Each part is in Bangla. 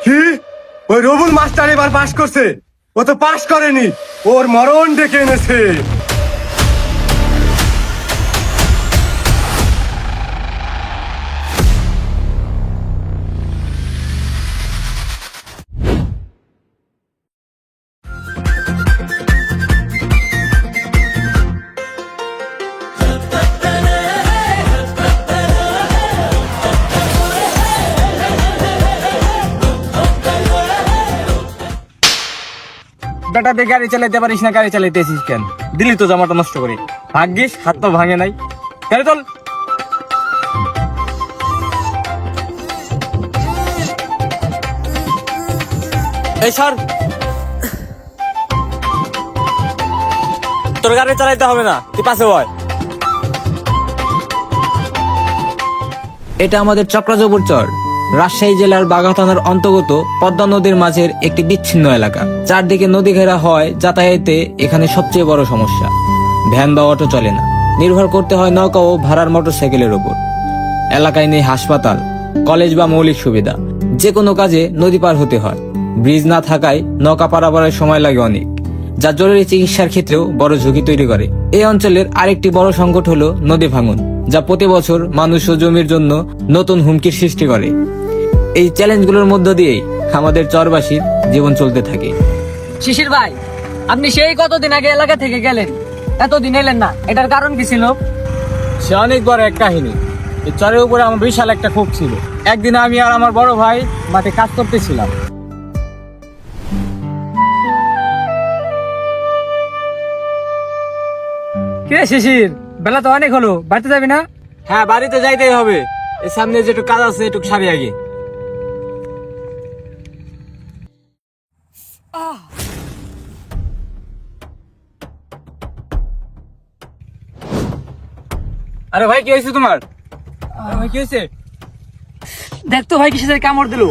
কি? ওই রবুল মাস্টার এবার পাশ করছে? ও তো পাশ করেনি, ওর মরণ ডেকে এনেছে। বেটা দিয়ে গাড়ি চালাইতে পারিস না, গাড়ি চালাইতেছিস কেন? দিলি তো জামাটা নষ্ট করে। ভাগ্যিস হাত তো ভাঙে নাই। গাড়ি চল। এই সর, তোর গাড়ি চালাইতে হবে না, তুই পাশে বয়। এটা আমাদের চক্রজবর চর, রাজশাহী জেলার বাঘা থানার অন্তর্গত পদ্মা নদীর মাঝের একটি বিচ্ছিন্ন এলাকা। চারদিকে নদী ঘেরা হয়, যাতায়াতে এখানে সবচেয়ে বড় সমস্যা। ভ্যান বা অটো চলে না, নির্ভর করতে হয় নৌকা ও ভাড়ার মোটরসাইকেলের উপর। এলাকায় নেই হাসপাতাল, কলেজ বা মৌলিক সুবিধা। যে কোনো কাজে নদী পার হতে হয়। ব্রিজ না থাকায় নৌকা পারাপারের সময় লাগে অনেক, যা জরুরি চিকিৎসার ক্ষেত্রেও বড় ঝুঁকি তৈরি করে। এই অঞ্চলের আরেকটি বড় সংকট হলো নদী ভাঙন, যা প্রতি বছর মানুষ ও জমির জন্য নতুন হুমকির সৃষ্টি করে। এই চ্যালেঞ্জগুলোর মধ্য দিয়েই আমাদের চরবাসীর জীবন চলতে থাকে। শিশির ভাই, আপনি সেই কতদিন আগে এলাকা থেকে গেলেন, এতদিন এলেন না, এটার কারণ কি ছিল? সে অনেক বড় এক কাহিনী। এই চরের উপরে আমার বিশাল একটা ক্ষোভ ছিল। একদিন আমি আর আমার বড় ভাই মাঠে কাজ করতেছিলাম। কে শিশির, বেলা তো অনেক হলো, বাড়িতে যাবি না? হ্যাঁ, বাড়িতে যাইতেই হবে। এই সামনে যেটুকু কাজ আছে এটুকু সারি আগে। আরে ভাই, কি হয়েছে তোমার? আরে ভাই, কি হয়েছে? দেখ তো ভাই, কিসের কামড় দিল।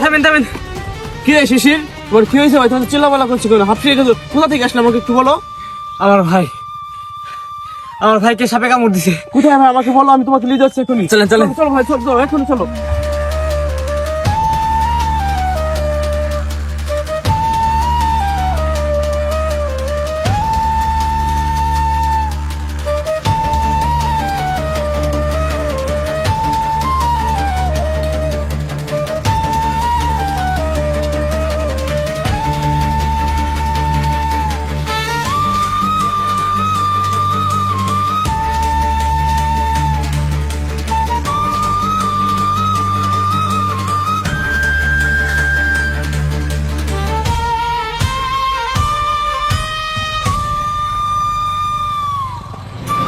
থামেন থামেন। কি রে শিশির, তোমার কি হয়েছে ভাই? তোমার চিল্লাপাল্লা করছো কেন? হাঁপিয়ে গেছো, কোথা থেকে আসলে আমাকে একটু বলো। আমার ভাইকে সাপে কামড় দিছে। কোথায় ভাই, আমাকে বলো, আমি তোমাকে নিয়ে যাচ্ছি এখনই। চলেন চলেন। চলো ভাই, চলো এখনই চলো।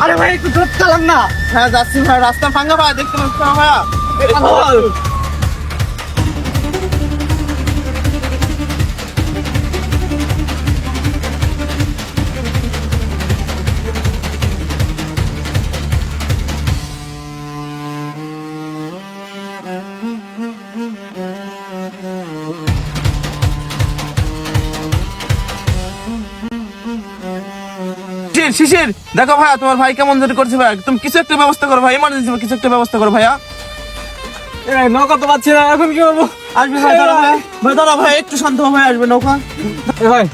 আরে ভাই, একটু ধর চালান না। হ্যাঁ যাচ্ছি ভাই, রাস্তা ভাঙা ভাই, দেখতে পাচ্ছ না ভাইয়া? শিশির, দেখো ভাইয়া, তোমার ভাই কেমন যেটা করছে ভাই। তুমি কিছু একটা ব্যবস্থা করো ভাই, ইমার্জেন্সি কিছু একটা ব্যবস্থা করো ভাইয়া। নৌকা তো পাচ্ছি না, এখন কি করবো? আসবে ভাই, দাঁড়া ভাই, ভাই দাঁড়া ভাই, একটু শান্ত হও ভাই, আসবে নৌকা। ভাই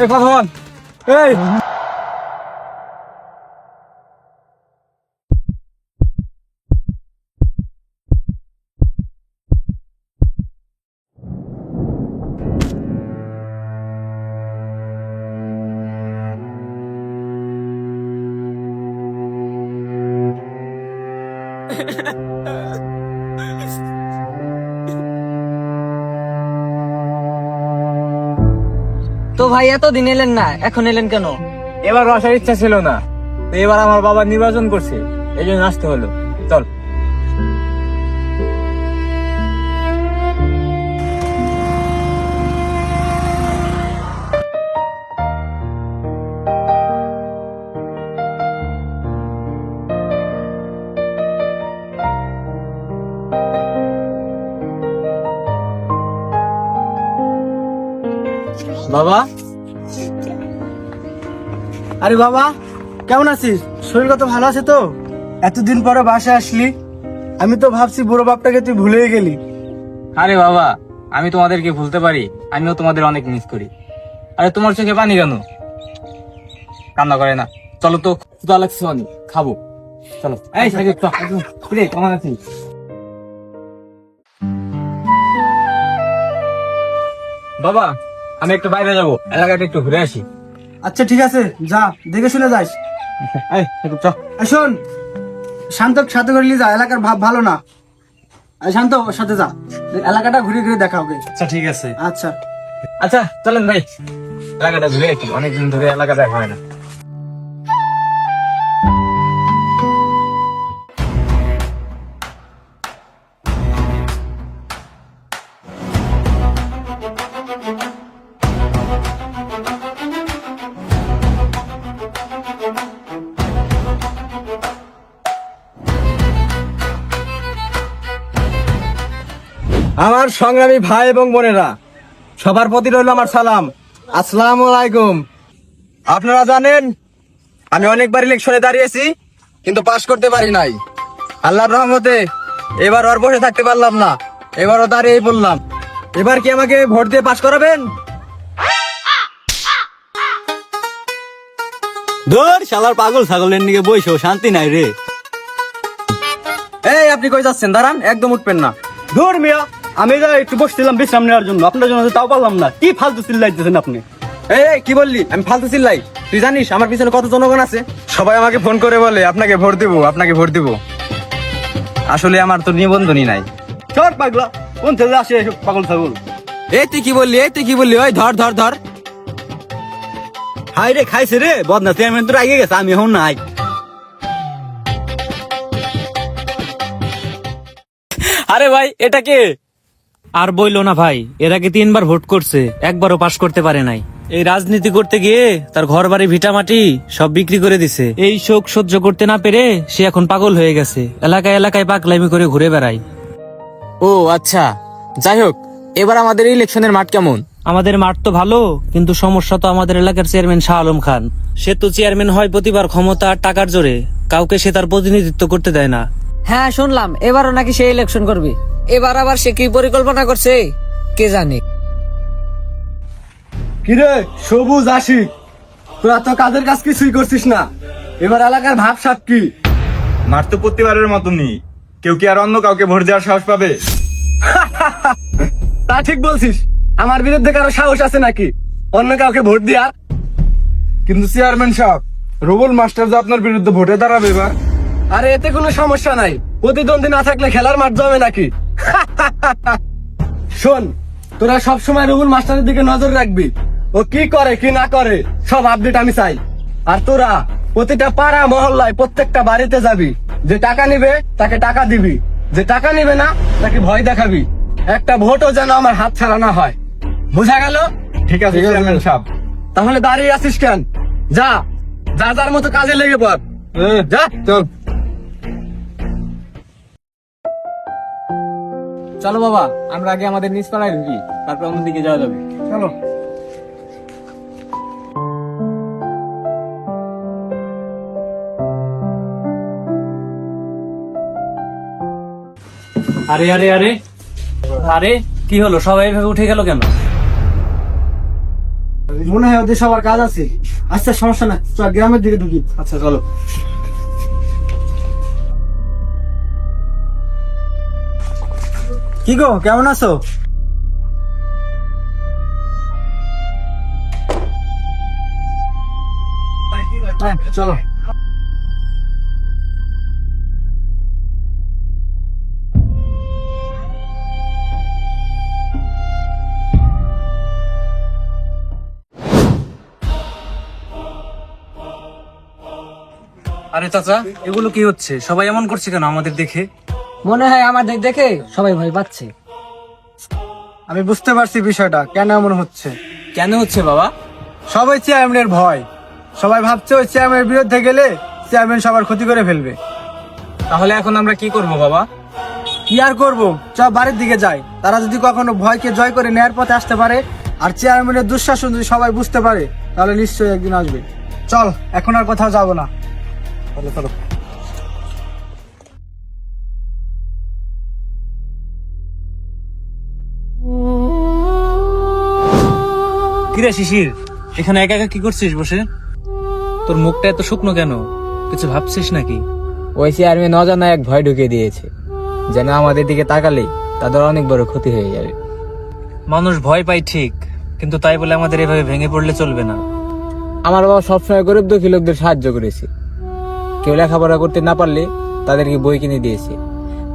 এই কথা বল। এই তো ভাই, এতদিন এলেন না, এখন এলেন কেন? এবার আসার ইচ্ছা ছিল না, তো এবার আমার বাবা নির্বাচন করছে, এই জন্য আসতে হলো। চল। বাবা, আরে বাবা, কেমন আছিস? শরীর কত ভালো আছে তো? এতদিন পরে বাসায় আসলি। আমি তো ভাবছি বুড়ো বাপটাকে তুই ভুলেই গেলি। আরে বাবা, আমি তোমাদেরকে ভুলতে পারি? আমিও তোমাদের অনেক মিস করি। আরে তোমার চোখে পানি কেন? কান্না করে না। চলো তো, ক্ষুধা লাগছে অনেক, খাবো। চলো। এই সাকিব, চল। কিরে, কেমন আছিস? বাবা, আমি একটু বাইরে যাবো, এলাকাটা একটু ঘুরে আসি। আচ্ছা ঠিক আছে, যা, দেখে শুনে যাস। এই সাকিব, চল। আর শোন, শান্তক সাথে করে নিয়ে যা, এলাকার ভাব ভালো না। আর শান্ত, ওর সাথে যা, এলাকাটা ঘুরে ঘুরে দেখা হবে। আচ্ছা ঠিক আছে। আচ্ছা। আচ্ছা চলেন ভাই, এলাকাটা ঘুরে একটু, অনেকদিন ধরে এলাকা দেখা হয় না। আমার সংগ্রামী ভাই এবং বোনেরা, সবার প্রতি রইল আমার সালাম। আসসালামু আলাইকুম। আপনারা জানেন আমি অনেকবার ইলেকশনে দাঁড়িয়েছি, কিন্তু পাশ করতে পারি নাই। আল্লাহর রহমতে এবার আর বসে থাকতে পারলাম না, এবারও দাঁড়িয়েই পড়লাম। এবার কি আমাকে ভোট দিয়ে পাশ করাবেন? ধর শালার পাগল ছাগলের নিকে বইসো, শান্তি নাই রে। এই আপনি কই যাচ্ছেন? দাঁড়ান, একদম উঠবেন না। ধর মিয়া, আমি যা একটু বসছিলাম বিশ্রাম নেওয়ার জন্য, আপনার জন্য তাও পারলাম না। কি ফালতু চিল্লাইতেছেন আপনি? এই কি বললি? আমি ফালতু চিল্লাই? তুই জানিস আমার পিছনে কত জনগণ আছে? সবাই আমাকে ফোন করে বলে আপনাকে ভোট দিব, আপনাকে ভোট দিব। আসলে আমার তো নিবন্ধনই নাই। চল পাগলা, কোন থেকে আসে এসব পাগল ছাগল? এই তুই কি বললি? এই তুই কি বললি? ওই ধর ধর ধর। হাই রে, খাইছে রে বদনা, চেয়ারম্যান তো আগে গেছে, আমি এখন নাই। আরে ভাই, এটা কে? আর বইলো না ভাই, এর আগে 3বার ভোট করছে, একবারও পাশ করতে পারে নাই। এই রাজনীতি করতে গিয়ে তার ঘর বাড়ি ভিটামাটি সব বিক্রি করে দিছে। এই শোক সহ্য করতে না পেরে সে এখন পাগল হয়ে গেছে, এলাকায় এলাকায় পাগলামি করে ঘুরে বেড়ায়। ও আচ্ছা, যাই হোক, এবার আমাদের ইলেকশনের মাঠ কেমন? আমাদের মাঠ তো ভালো, কিন্তু সমস্যা তো আমাদের এলাকার চেয়ারম্যান শাহ আলম খান। সে তো চেয়ারম্যান হয় প্রতিবার ক্ষমতা আর টাকার জোরে, কাউকে সে তার প্রতিনিধিত্ব করতে দেয় না। হ্যাঁ শুনলাম এবারও নাকি সে ইলেকশন করবে। এবার আবার সে কি পরিকল্পনা করছে কে জানে। কিরে সবুজ আশিক, তোরা তো কাজের কাজ কিছুই করছিস না, এবার এলাকার ভাবসাব কি? মার তো প্রতিবারের মতনই, কেউ কি আর অন্য কাউকে ভোট দেওয়ার সাহস পাবে? তা ঠিক বলছিস। আমার বিরুদ্ধে কারো সাহস আছে নাকি অন্য কাউকে ভোট দেওয়ার? কিন্তু চেয়ারম্যান সাহেব, রুবুল মাস্টার যে আপনার বিরুদ্ধে ভোটে দাঁড়াবে এবার। আরে এতে কোনো সমস্যা নাই, প্রতিদ্বন্দ্বী না থাকলে খেলার মাঠ জমে নাকি? শোন, তোরা সব সময় রুবুল মাস্টারের দিকে নজর রাখবি, ও কি করে কি না করে সব আপডেট আমি চাই। আর তোরা প্রতিটা পাড়া মহল্লায় প্রত্যেকটা বাড়িতে যাবি, যে টাকা নিবে তাকে টাকা দিবি, যে টাকা নিবে না তাকে ভয় দেখাবি। একটা ভোটও যেন আমার হাত ছাড়া না হয়, বোঝা গেল? ঠিক আছে চেয়ারম্যান সাহেব। তাহলে দাঁড়িয়ে আছিস কেন? যা, যা যার মতো কাজে লেগে পড়। যা চল। চলো বাবা, আমরা আগে আমাদের নিজ পাড়ায় ঢুকি, তারপর অন্যদিকে যাওয়া যাবে। চলো। আরে আরে আরে আরে, কি হলো? সবাই এভাবে উঠে গেল কেন? মনে হয় ওদের সবার কাজ আছে। আচ্ছা সমস্যা না, চল গ্রামের দিকে ঢুকি। আচ্ছা চলো। কি গো, কেমন আছো? হ্যাঁ, চলো। আরে চাচা, এগুলো কি হচ্ছে? সবাই এমন করছে কেন আমাদের দেখে? মনে হয় আমাদের দেখে সবাই ভয় পাচ্ছে। আমি বুঝতে পারছি বিষয়টা কেন এমন হচ্ছে। কেন হচ্ছে বাবা? সবাই চেয়ারম্যানের ভয়, সবাই ভাবছে ওই চেয়ারম্যানের বিরুদ্ধে গেলে চেয়ারম্যান সবার ক্ষতি করে ফেলবে। তাহলে এখন আমরা কি করব বাবা? কি আর করবো, চল বাড়ির দিকে যাই। তারা যদি কখনো ভয়কে জয় করে নেয়ার পথে আসতে পারে আর চেয়ারম্যানের দুঃশাসন যদি সবাই বুঝতে পারে তাহলে নিশ্চয়ই একদিন আসবে। চল, এখন আর কোথাও যাবো না। চলো। কিরে শিশির, এখানে একা একা কি করছিস বসে? তোর মুখটা এত শুকনো কেন? কিছু ভাবছিস নাকি? ওই চেয়ারম্যান অজানা এক ভয় ঢুকিয়ে দিয়েছে, যেন আমাদের দিকে তাকালে তাদের অনেক বড় ক্ষতি হয়ে যাবে। মানুষ ভয় পায় ঠিক, কিন্তু তাই বলে আমাদের এভাবে ভেঙে পড়লে চলবে না। আমার বাবা সবসময় গরিব দুঃখী লোকদের সাহায্য করেছে। কেউ লেখাপড়া করতে না পারলে তাদেরকে বই কিনে দিয়েছে,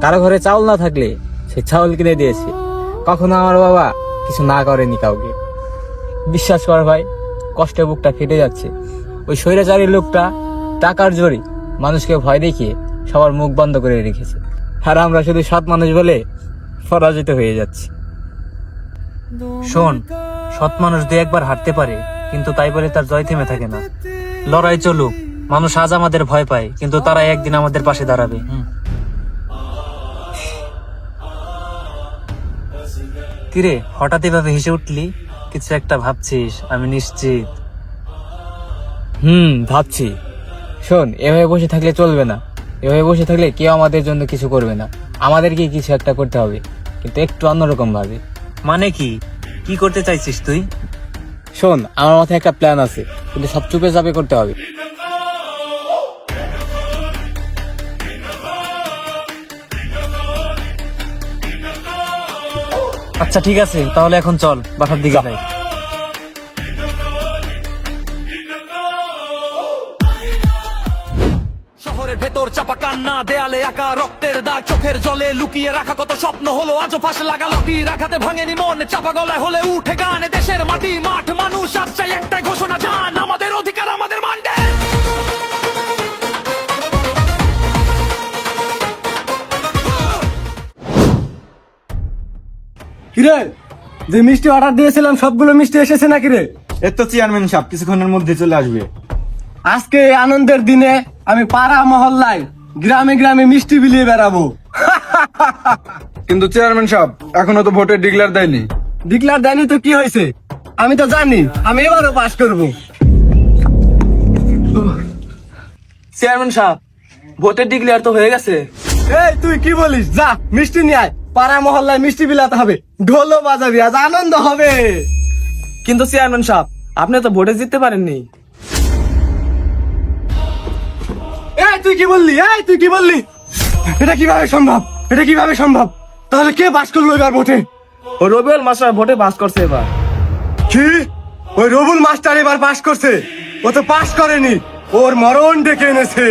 কারো ঘরে চাউল না থাকলে সে চাউল কিনে দিয়েছে। কখনো আমার বাবা কিছু না করেনি কাউকে। বিশ্বাস কর ভাই, কষ্টে বুকটা ফেটে যাচ্ছে। ওই স্বৈরাচারী লোকটা টাকার জোরে মানুষকে ভয় দেখিয়ে সবার মুখ বন্ধ করে রেখেছে, আর আমরা শুধু সৎ মানুষ বলে পরাজিত হয়ে যাচ্ছি। শোন, সৎ মানুষ দুই একবার হারতে পারে, কিন্তু তাই বলে তার জয় থেমে থাকে না। লড়াই চলুক। মানুষ আজ আমাদের ভয় পায়, কিন্তু তারা একদিন আমাদের পাশে দাঁড়াবে। কিরে, হঠাৎ এভাবে হেসে উঠলি? কিছু একটা ভাবছিস, আমি নিশ্চিত। ভাবছি। শোন, এভাবে বসে থাকলে চলবে না। এভাবে বসে থাকলে কেউ আমাদের জন্য কিছু করবে না। আমাদেরকে কিছু একটা করতে হবে, কিন্তু একটু অন্যরকম ভাবে। মানে কি? কি করতে চাইছিস তুই? শোন, আমার মাথায় একটা প্ল্যান আছে, কিন্তু সব চুপে চাপে করতে হবে। আচ্ছা ঠিক আছে, তাহলে এখন চল বাসার দিকে যাই। শহরের ভেতর চাপা কান্না, দেয়ালে আঁকা রক্তের দাগ, চোখের জলে লুকিয়ে রাখা কত স্বপ্ন হলো আজও ফাঁস লাগালো। তীর আঘাতে ভাঙেনি মন, চাপা গলায় হলে উঠে গান। দেশের মাটি, মাঠ, মানুষ আজ চাই একটাই ঘোষণা, জান আমাদের অধিকার, আমাদের ম্যান্ডেট। কিরে, যে মিষ্টি অর্ডার দিয়েছিলাম সবগুলো মিষ্টি এসেছে নাকি রে? এর তো চেয়ারম্যান সাহেব কিছুক্ষণের মধ্যে চলে আসবে। আজকে এই আনন্দের দিনে আমি পাড়া মহল্লায় গ্রামে গ্রামে মিষ্টি বিলিয়ে বেড়াবো। কিন্তু চেয়ারম্যান সাহেব এখনো তো ভোটের ডিক্লেয়ার দেয়নি। ডিক্লার দেয়নি তো কি হয়েছে? আমি তো জানি আমি এবারও পাস করব। চেয়ারম্যান সাহেব, ভোটের ডিক্লেয়ার তো হয়ে গেছে। এই তুই কি বলিস? যা মিষ্টি নিয়ে আয়, পাড়া মহল্লায় মিষ্টি বিলাতে হবে, ঢোলও বাজাবি, আজ আনন্দ হবে। কিন্তু চেয়ারম্যান সাহেব, আপনি তো ভোটে জিততে পারেননি। এই তুই কি বললি? এটা কিভাবে সম্ভব? তাহলে কে পাস করলো এবার ভোটে? ও রবিউল মাস্টার ভোটে পাস করছে এবার। কি? ওই রবুল মাস্টার এবার পাস করছে? ও তো পাস করেনি, ওর মরণ ডেকে এনেছে।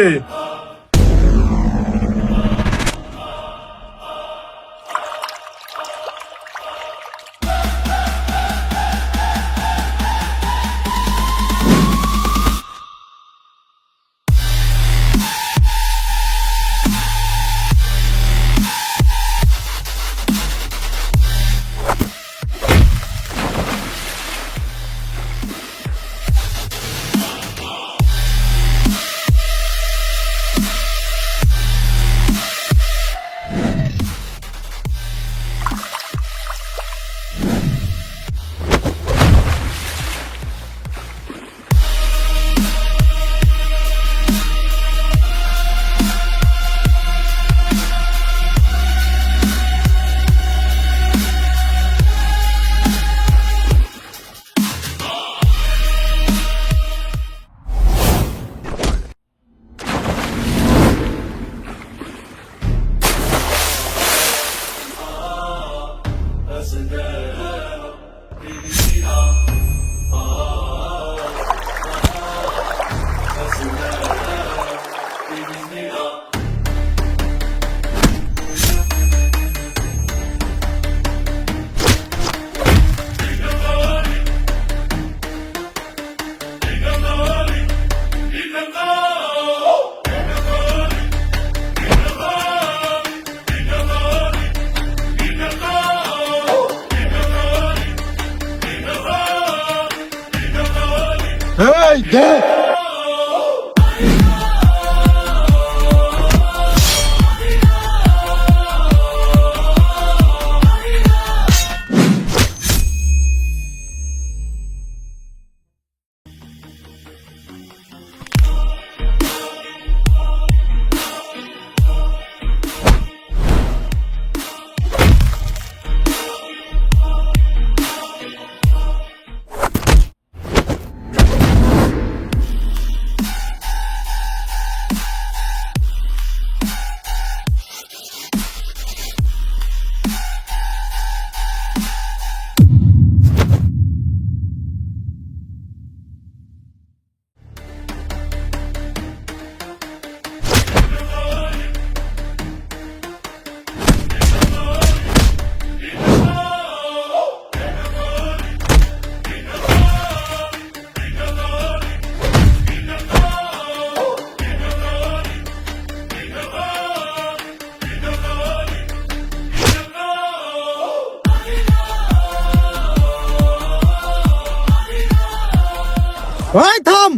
এই দে ওই থাম।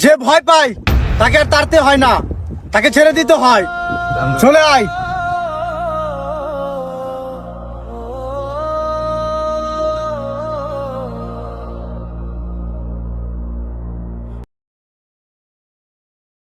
যে ভয় পায় তাকে আর তাড়তে হয় না, তাকে ছেড়ে দিতে হয়। চলে আয়।